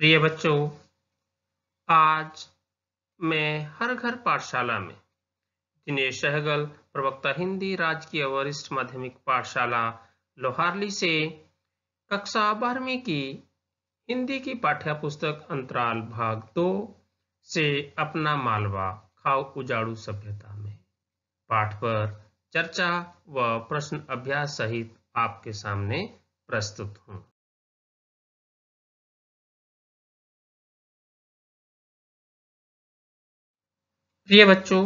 प्रिय बच्चों, आज मैं हर घर पाठशाला में दिनेश सहगल, प्रवक्ता हिंदी, राजकीय वरिष्ठ माध्यमिक पाठशाला लोहारली से कक्षा 12वीं की हिंदी की पाठ्य पुस्तक अंतराल भाग 2 से अपना मालवा खाओ उजाड़ू सभ्यता में पाठ पर चर्चा व प्रश्न अभ्यास सहित आपके सामने प्रस्तुत हूँ। प्रिय बच्चों,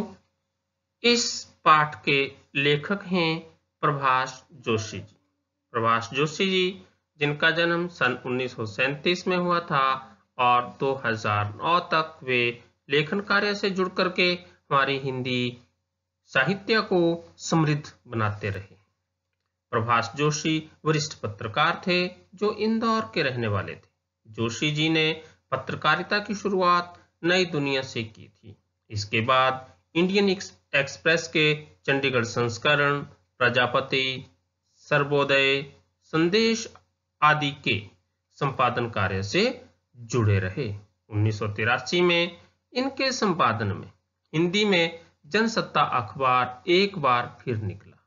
इस पाठ के लेखक हैं प्रभाष जोशी जी। प्रभाष जोशी जी, जिनका जन्म सन 1937 में हुआ था और 2009 तक वे लेखन कार्य से जुड़ करके हमारी हिंदी साहित्य को समृद्ध बनाते रहे। प्रभाष जोशी वरिष्ठ पत्रकार थे जो इंदौर के रहने वाले थे। जोशी जी ने पत्रकारिता की शुरुआत नई दुनिया से की थी। इसके बाद इंडियन एक्सप्रेस के चंडीगढ़ संस्करण, प्रजापति, सर्वोदय, संदेश आदि के संपादन कार्य से जुड़े रहे। 1983 में इनके संपादन में हिंदी में जनसत्ता अखबार एक बार फिर निकला,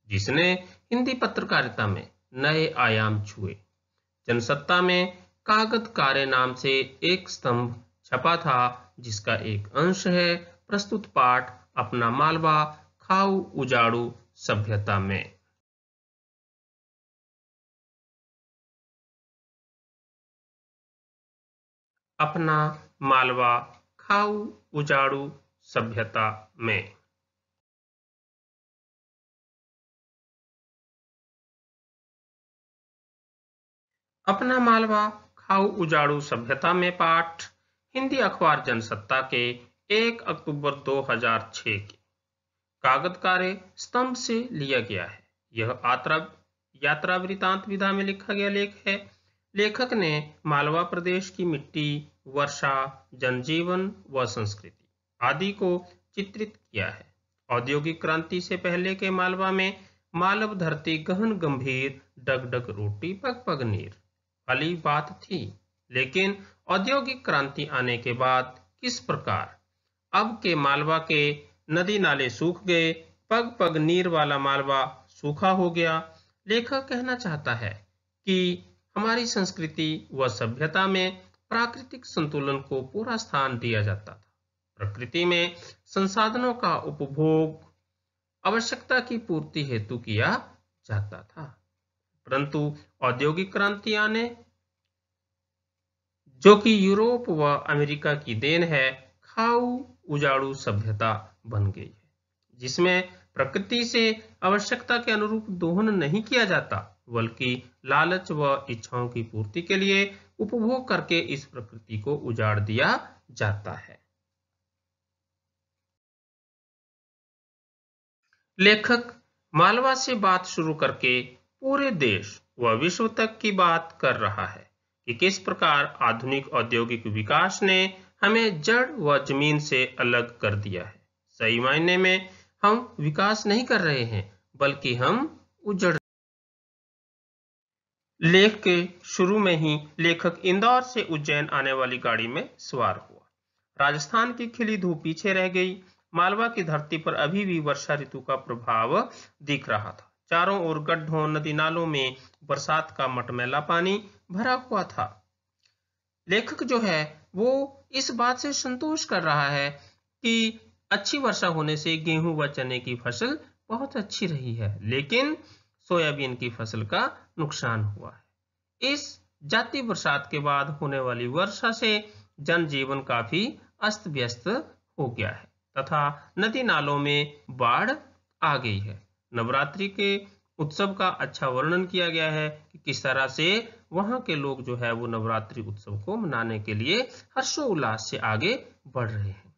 जिसने हिंदी पत्रकारिता में नए आयाम छुए। जनसत्ता में कागज कारे नाम से एक स्तंभ छपा था, जिसका एक अंश है प्रस्तुत पाठ अपना मालवा खाओ उजाड़ू सभ्यता में। अपना मालवा खाओ उजाड़ू सभ्यता में। अपना मालवा खाओ उजाड़ू सभ्यता में पाठ हिंदी अखबार जनसत्ता के 1 अक्टूबर 2006 के कागज कारे स्तंभ से लिया गया है। यह यात्रा वृतांत विधा में लिखा गया लेख है। लेखक ने मालवा प्रदेश की मिट्टी, वर्षा, जनजीवन व संस्कृति आदि को चित्रित किया है। औद्योगिक क्रांति से पहले के मालवा में मालव धरती गहन गंभीर, डगडग रोटी पग पग नीर वाली बात थी। लेकिन औद्योगिक क्रांति आने के बाद किस प्रकार अब के मालवा के नदी नाले सूख गए, पग पग नीर वाला मालवा सूखा हो गया। लेखक कहना चाहता है कि हमारी संस्कृति व सभ्यता में प्राकृतिक संतुलन को पूरा स्थान दिया जाता था। प्रकृति में संसाधनों का उपभोग आवश्यकता की पूर्ति हेतु किया जाता था, परंतु औद्योगिक क्रांति आने, जो कि यूरोप व अमेरिका की देन है, खाओ उजाड़ू सभ्यता बन गई है, जिसमें प्रकृति से आवश्यकता के अनुरूप दोहन नहीं किया जाता, बल्कि लालच व इच्छाओं की पूर्ति के लिए उपभोग करके इस प्रकृति को उजाड़ दिया जाता है। लेखक मालवा से बात शुरू करके पूरे देश व विश्व तक की बात कर रहा है कि किस प्रकार आधुनिक औद्योगिक विकास ने हमें जड़ व जमीन से अलग कर दिया है। सही मायने में हम विकास नहीं कर रहे हैं, बल्कि हम उजड़। लेख के शुरू में ही लेखक इंदौर से उज्जैन आने वाली गाड़ी में सवार हुआ। राजस्थान की खिली धूप पीछे रह गई। मालवा की धरती पर अभी भी वर्षा ऋतु का प्रभाव दिख रहा था। चारों ओर गड्ढों, नदी नालों में बरसात का मटमैला पानी भरा हुआ था। लेखक जो है वो इस बात से संतोष कर रहा है कि अच्छी वर्षा होने से गेहूं व चने की फसल बहुत अच्छी रही है, लेकिन सोयाबीन की फसल का नुकसान हुआ है। इस जाती बरसात के बाद होने वाली वर्षा से जनजीवन काफी अस्त व्यस्त हो गया है तथा नदी नालों में बाढ़ आ गई है। नवरात्रि के उत्सव का अच्छा वर्णन किया गया है कि किस तरह से वहां के लोग जो है वो नवरात्रि उत्सव को मनाने के लिए हर्षोल्लास से आगे बढ़ रहे हैं।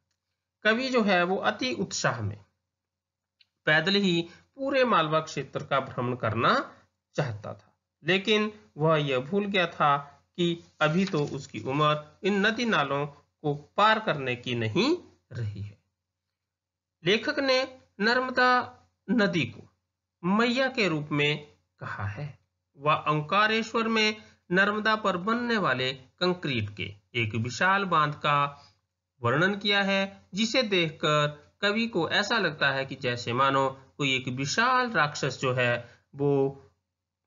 कवि जो है वो अति उत्साह में पैदल ही पूरे मालवा क्षेत्र का भ्रमण करना चाहता था, लेकिन वह यह भूल गया था कि अभी तो उसकी उम्र इन नदी नालों को पार करने की नहीं रही है। लेखक ने नर्मदा नदी को मैया के रूप में कहा है। वह ओंकारेश्वर में नर्मदा पर बनने वाले कंक्रीट के एक विशाल बांध का वर्णन किया है, जिसे देखकर कवि को ऐसा लगता है कि जैसे मानो कोई एक विशाल राक्षस जो है वो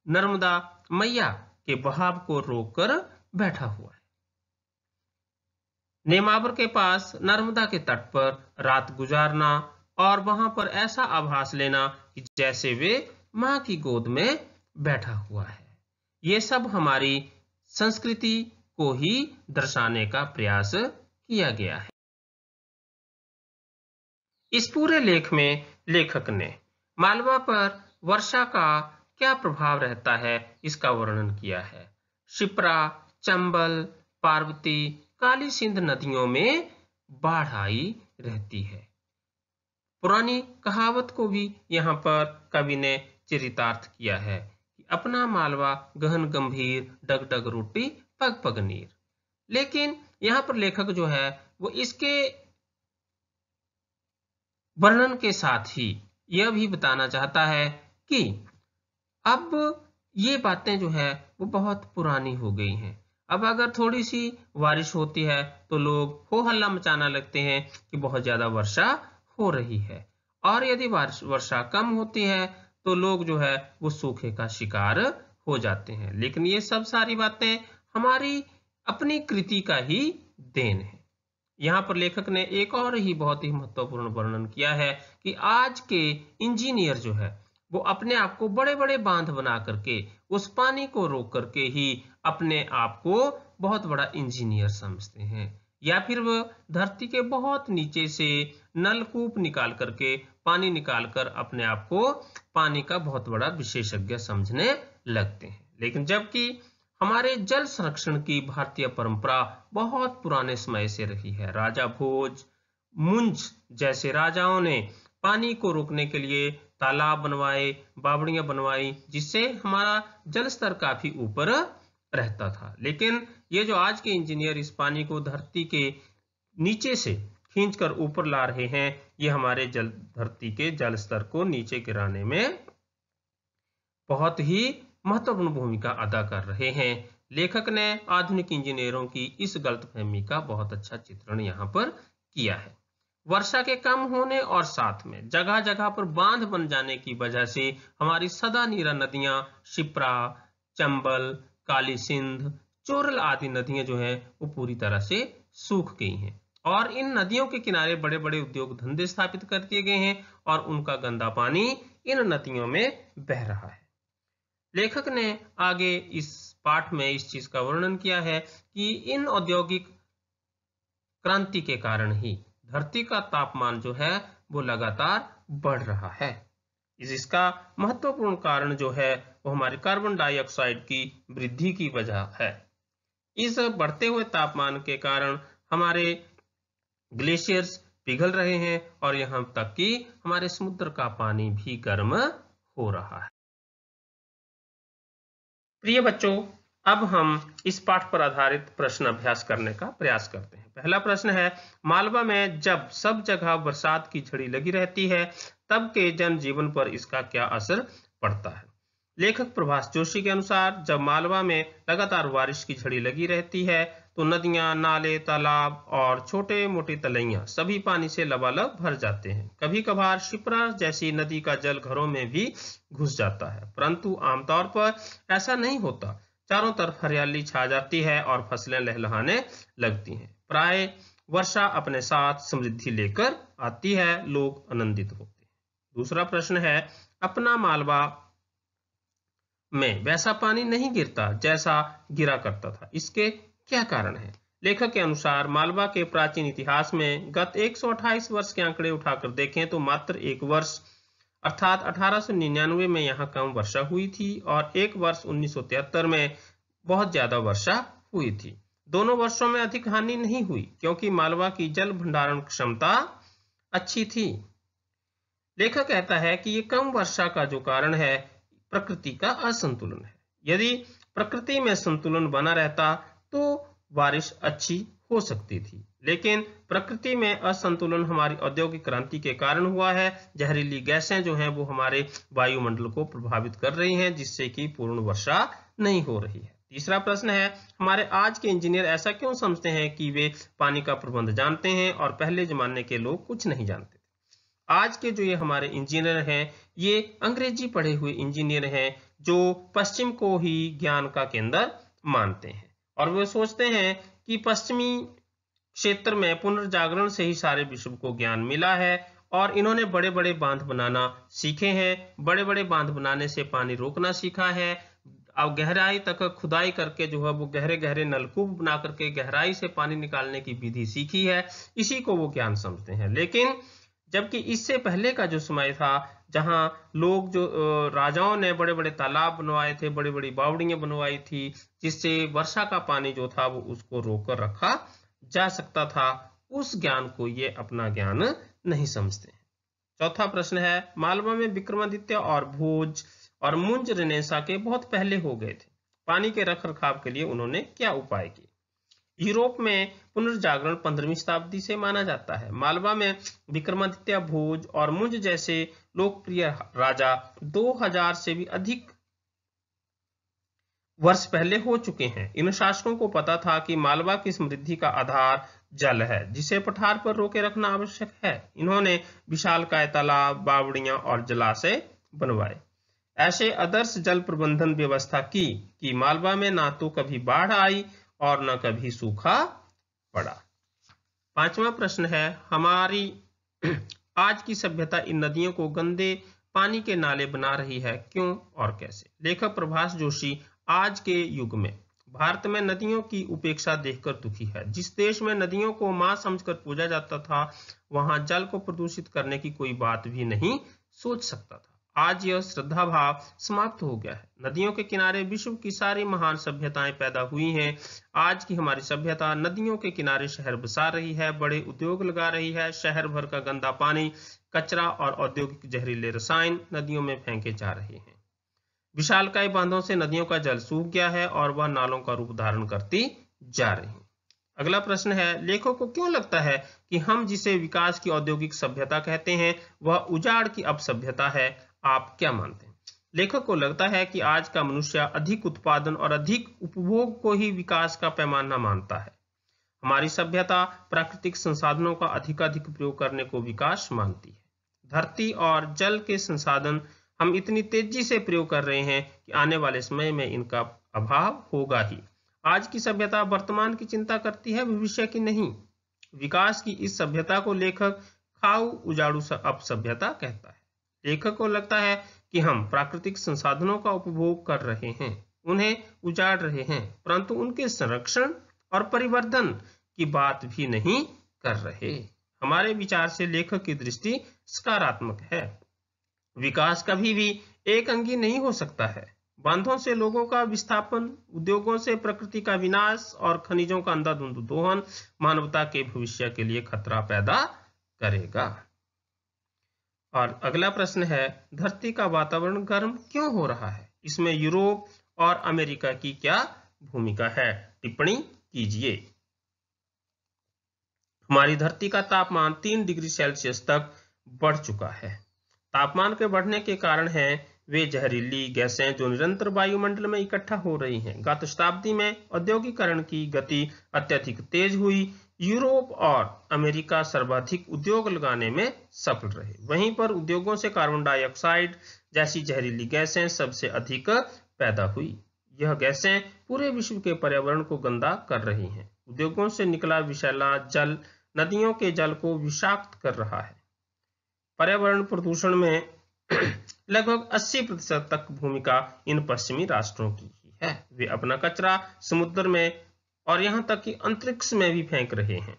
नर्मदा मैया के बहाव को रोककर बैठा हुआ है। नेमावर के पास नर्मदा के तट पर रात गुजारना और वहां पर ऐसा आभास लेना कि जैसे वे मां की गोद में बैठा हुआ है, ये सब हमारी संस्कृति को ही दर्शाने का प्रयास किया गया है। इस पूरे लेख में लेखक ने मालवा पर वर्षा का क्या प्रभाव रहता है इसका वर्णन किया है। शिप्रा, चंबल, पार्वती, काली सिंध नदियों में बाढ़ आई रहती है। पुरानी कहावत को भी यहाँ पर कवि ने चरितार्थ किया है कि अपना मालवा गहन गंभीर, डग डग रोटी पग पग नीर। लेकिन यहाँ पर लेखक जो है वो इसके वर्णन के साथ ही यह भी बताना चाहता है कि अब ये बातें जो है वो बहुत पुरानी हो गई हैं। अब अगर थोड़ी सी बारिश होती है तो लोग हो हल्ला मचाना लगते हैं कि बहुत ज्यादा वर्षा हो रही है, और यदि वर्षा कम होती है तो लोग जो है वो सूखे का शिकार हो जाते हैं। लेकिन ये सब सारी बातें हमारी अपनी कृति का ही देन है। यहाँ पर लेखक ने एक और ही बहुत ही महत्वपूर्ण वर्णन किया है कि आज के इंजीनियर जो है वो अपने आप को बड़े बड़े बांध बना करके उस पानी को रोक करके ही अपने आप को बहुत बड़ा इंजीनियर समझते हैं, या फिर वो धरती के बहुत नीचे से नलकूप निकाल करके पानी निकाल कर अपने आप को पानी का बहुत बड़ा विशेषज्ञ समझने लगते हैं। लेकिन जबकि हमारे जल संरक्षण की भारतीय परंपरा बहुत पुराने समय से रही है। राजा भोज, मुंज जैसे राजाओं ने पानी को रोकने के लिए तालाब बनवाए, बावड़ियां बनवाई, जिससे हमारा जल स्तर काफी ऊपर रहता था। लेकिन ये जो आज के इंजीनियर इस पानी को धरती के नीचे से खींचकर ऊपर ला रहे हैं, ये हमारे धरती के जल स्तर को नीचे गिराने में बहुत ही महत्वपूर्ण भूमिका अदा कर रहे हैं। लेखक ने आधुनिक इंजीनियरों की इस गलतफहमी का बहुत अच्छा चित्रण यहाँ पर किया है। वर्षा के कम होने और साथ में जगह जगह पर बांध बन जाने की वजह से हमारी सदा नीरा नदियां शिप्रा, चंबल, काली सिंध, चोरल आदि नदियां जो है वो पूरी तरह से सूख गई हैं, और इन नदियों के किनारे बड़े बड़े उद्योग धंधे स्थापित कर दिए गए हैं और उनका गंदा पानी इन नदियों में बह रहा है। लेखक ने आगे इस पाठ में इस चीज का वर्णन किया है कि इन औद्योगिक क्रांति के कारण ही धरती का तापमान जो है वो लगातार बढ़ रहा है। इसका महत्वपूर्ण कारण जो है वो हमारे कार्बन डाइऑक्साइड की वृद्धि की वजह है। इस बढ़ते हुए तापमान के कारण हमारे ग्लेशियर्स पिघल रहे हैं और यहाँ तक कि हमारे समुद्र का पानी भी गर्म हो रहा है। प्रिय बच्चों, अब हम इस पाठ पर आधारित प्रश्न अभ्यास करने का प्रयास करते हैं। पहला प्रश्न है, मालवा में जब सब जगह बरसात की झड़ी लगी रहती है तब के जनजीवन पर इसका क्या असर पड़ता है? लेखक प्रभास जोशी के अनुसार जब मालवा में लगातार बारिश की झड़ी लगी रहती है तो नदियां, नाले, तालाब और छोटे मोटे तलैया सभी पानी से लबालब भर जाते हैं। कभी कभार शिप्रा जैसी नदी का जल घरों में भी घुस जाता है, परंतु आमतौर पर ऐसा नहीं होता। चारों तरफ हरियाली छा जाती है और फसलें लहलहाने लगती हैं। प्राय वर्षा अपने साथ समृद्धि लेकर आती है, लोग आनंदित होते हैं। दूसरा प्रश्न है, अपना मालवा में वैसा पानी नहीं गिरता जैसा गिरा करता था, इसके क्या कारण है? लेखक के अनुसार मालवा के प्राचीन इतिहास में गत 128 वर्ष के आंकड़े उठाकर देखें तो मात्र एक वर्ष अर्थात 1899 में यहाँ कम वर्षा हुई थी और एक वर्ष 1973 में बहुत ज्यादा वर्षा हुई थी। दोनों वर्षों में अधिक हानि नहीं हुई क्योंकि मालवा की जल भंडारण क्षमता अच्छी थी। लेखक कहता है कि ये कम वर्षा का जो कारण है प्रकृति का असंतुलन है। यदि प्रकृति में संतुलन बना रहता तो बारिश अच्छी हो सकती थी, लेकिन प्रकृति में असंतुलन हमारी औद्योगिक क्रांति के कारण हुआ है। जहरीली गैसें जो हैं वो हमारे वायुमंडल को प्रभावित कर रही हैं, जिससे कि पूर्ण वर्षा नहीं हो रही है। तीसरा प्रश्न है, हमारे आज के इंजीनियर ऐसा क्यों समझते हैं कि वे पानी का प्रबंध जानते हैं और पहले जमाने के लोग कुछ नहीं जानते थे? आज के जो ये हमारे इंजीनियर हैं, ये अंग्रेजी पढ़े हुए इंजीनियर हैं जो पश्चिम को ही ज्ञान का केंद्र मानते हैं और वे सोचते हैं कि पश्चिमी क्षेत्र में पुनर्जागरण से ही सारे विश्व को ज्ञान मिला है और इन्होंने बड़े बड़े बांध बनाना सीखे हैं, बड़े बड़े बांध बनाने से पानी रोकना सीखा है। अब गहराई तक खुदाई करके जो है वो गहरे गहरे नलकूप बना करके गहराई से पानी निकालने की विधि सीखी है, इसी को वो ज्ञान समझते हैं। लेकिन जबकि इससे पहले का जो समय था, जहां लोग जो राजाओं ने बड़े बड़े तालाब बनवाए थे, बड़ी बड़ी बावड़ियां बनवाई थी, जिससे वर्षा का पानी जो था वो उसको रोककर रखा जा सकता था, उस ज्ञान को ये अपना ज्ञान नहीं समझते हैं। चौथा प्रश्न है, मालवा में विक्रमादित्य और भोज और मुंज रेनेसा के बहुत पहले हो गए थे, पानी के रख रखाव के लिए उन्होंने क्या उपाय किए? यूरोप में पुनर्जागरण 15वीं शताब्दी से माना जाता है। मालवा में विक्रमादित्य, भोज और मुंज जैसे लोकप्रिय राजा 2000 से भी अधिक वर्ष पहले हो चुके हैं। इन शासकों को पता था कि मालवा की समृद्धि का आधार जल है, जिसे पठार पर रोके रखना आवश्यक है। इन्होंने विशालकाय तालाब, बावड़ियां और जलाशय बनवाए। ऐसे आदर्श जल प्रबंधन व्यवस्था की कि मालवा में ना तो कभी बाढ़ आई और न कभी सूखा पड़ा। पांचवा प्रश्न है, हमारी आज की सभ्यता इन नदियों को गंदे पानी के नाले बना रही है, क्यों और कैसे? लेखक प्रभास जोशी आज के युग में भारत में नदियों की उपेक्षा देखकर दुखी है। जिस देश में नदियों को मां समझकर पूजा जाता था, वहां जल को प्रदूषित करने की कोई बात भी नहीं सोच सकता था। आज यह श्रद्धा भाव समाप्त हो गया है। नदियों के किनारे विश्व की सारी महान सभ्यताएं पैदा हुई हैं। आज की हमारी सभ्यता नदियों के किनारे शहर बसा रही है, बड़े उद्योग लगा रही है। शहर भर का गंदा पानी, कचरा और औद्योगिक जहरीले रसायन नदियों में फेंके जा रहे हैं। विशालकाय बांधों से नदियों का जल सूख गया है और वह नालों का रूप धारण करती जा रही है। अगला प्रश्न है, लेखक को क्यों लगता है कि हम जिसे विकास की औद्योगिक सभ्यता कहते हैं वह उजाड़ की अपसभ्यता है? आप क्या मानते हैं? लेखक को लगता है कि आज का मनुष्य अधिक उत्पादन और अधिक उपभोग को ही विकास का पैमाना मानता है। हमारी सभ्यता प्राकृतिक संसाधनों का अधिकाधिक प्रयोग करने को विकास मानती है। धरती और जल के संसाधन हम इतनी तेजी से प्रयोग कर रहे हैं कि आने वाले समय में इनका अभाव होगा ही। आज की सभ्यता वर्तमान की चिंता करती है, भविष्य की नहीं। विकास की इस सभ्यता को लेखक खाऊ उजाड़ू अपसभ्यता कहता है। लेखक को लगता है कि हम प्राकृतिक संसाधनों का उपभोग कर रहे हैं, उन्हें उजाड़ रहे हैं, परंतु उनके संरक्षण और परिवर्धन की बात भी नहीं कर रहे। हमारे विचार से लेखक की दृष्टि सकारात्मक है। विकास कभी भी एक अंगी नहीं हो सकता है। बांधों से लोगों का विस्थापन, उद्योगों से प्रकृति का विनाश और खनिजों का अंधाधुंध दोहन मानवता के भविष्य के लिए खतरा पैदा करेगा। और अगला प्रश्न है, धरती का वातावरण गर्म क्यों हो रहा है? इसमें यूरोप और अमेरिका की क्या भूमिका है? टिप्पणी कीजिए। हमारी धरती का तापमान 3 डिग्री सेल्सियस तक बढ़ चुका है। तापमान के बढ़ने के कारण है वे जहरीली गैसें जो निरंतर वायुमंडल में इकट्ठा हो रही हैं। गत शताब्दी में औद्योगिकरण की गति अत्यधिक तेज हुई। यूरोप और अमेरिका सर्वाधिक उद्योग लगाने में सफल रहे। वहीं पर उद्योगों से कार्बन डाइऑक्साइड जैसी जहरीली गैसें सबसे अधिक पैदा हुई। यह गैसें पूरे विश्व के पर्यावरण को गंदा कर रही हैं। उद्योगों से निकला विषैला जल नदियों के जल को विषाक्त कर रहा है। पर्यावरण प्रदूषण में लगभग 80% तक भूमिका इन पश्चिमी राष्ट्रों की ही है। वे अपना कचरा समुद्र में और यहाँ तक कि अंतरिक्ष में भी फेंक रहे हैं।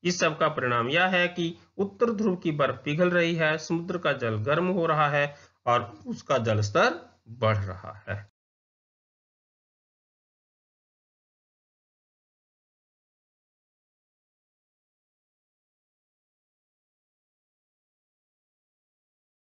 इस सब का परिणाम यह है कि उत्तर ध्रुव की बर्फ पिघल रही है, समुद्र का जल गर्म हो रहा है और उसका जल स्तर बढ़ रहा है।